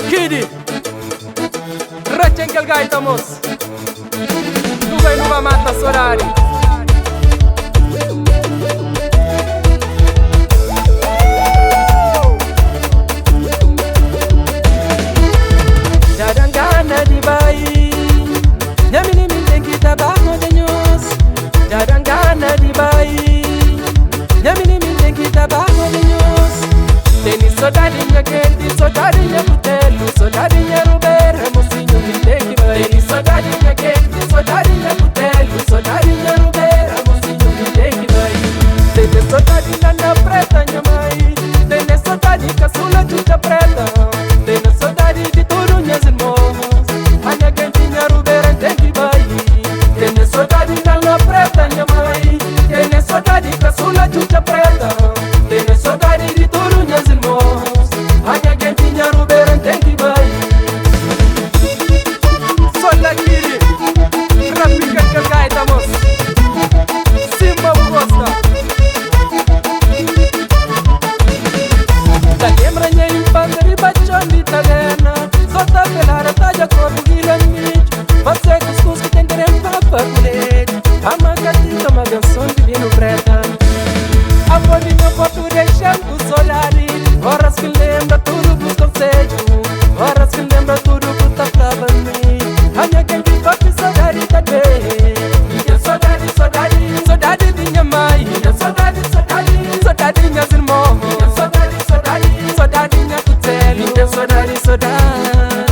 Kidi Racen kelga itamos Tuga inuba mata sorari Jadangana di bayi Nyamini minte kita bango de nyos Jadangana di bayi Nyamini minte kita bango de nyos Teni sodari nyakenti, sodari nyakutelu, sodari nyarubere, musinyo miteki bayi. Teni sodari nyakenti, sodari nyakutelu, sodari nyarubere, musinyo miteki bayi. Tene sodari nana preta nyamai, tene sodari kasula chucha preta, tene sodari dituru nyazimos, anya genti nyarubere nteki bayi. Tene sodari nana preta nyamai, tene sodari kasula chucha preta, tene sodari dituru nyazimos, anya genti nyarubere nteki bayi. Sola Kidi, Rafika kelga itamos, Simba Costa. La lembra nya infanteri baccioni taverna, sotto pelare taglia corbughila amici, passe cuscus che tendere in papà culeti, ama gatito ma ganson di vino preta. A poi non posso riescere con solari, ora che lembra tutto questo seggio, ora che lembra tutto questo tavani, a mia che mi fa pisare da te. Io sodari, sodari, sodari di nyamai, io sodari, sodari, sodari nyazirmo, io sodari, sodari, sodari nyakutelu, io sodari, sodari,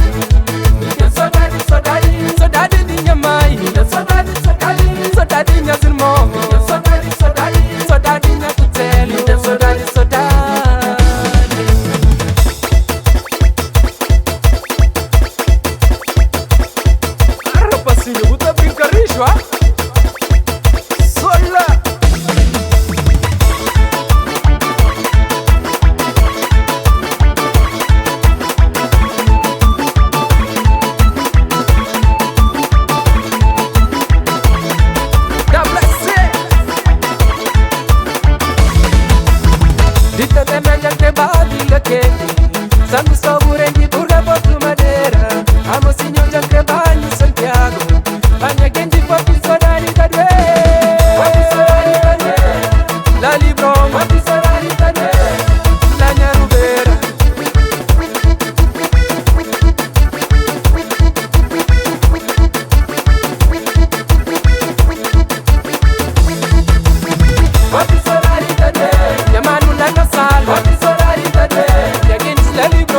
io sodari, sodari, sodari di nyamai, io sodari, sodari, sodari nyazirmo, io sodari, sodari, sodari nyakutelu, io sodari, sodari. Rapazinho, bota brincadeira, ah? Sola! Dita de meia te badila que Santo sabore di turga portu madeira Amo sinho de Anquebanho Santiago Anya genji poti sodari kadwe Poti sodari kadwe La libro poti sodari kadwe La nyarubera Poti sodari kadwe Yamanu la kasal Poti sodari kadwe Ya genji la libro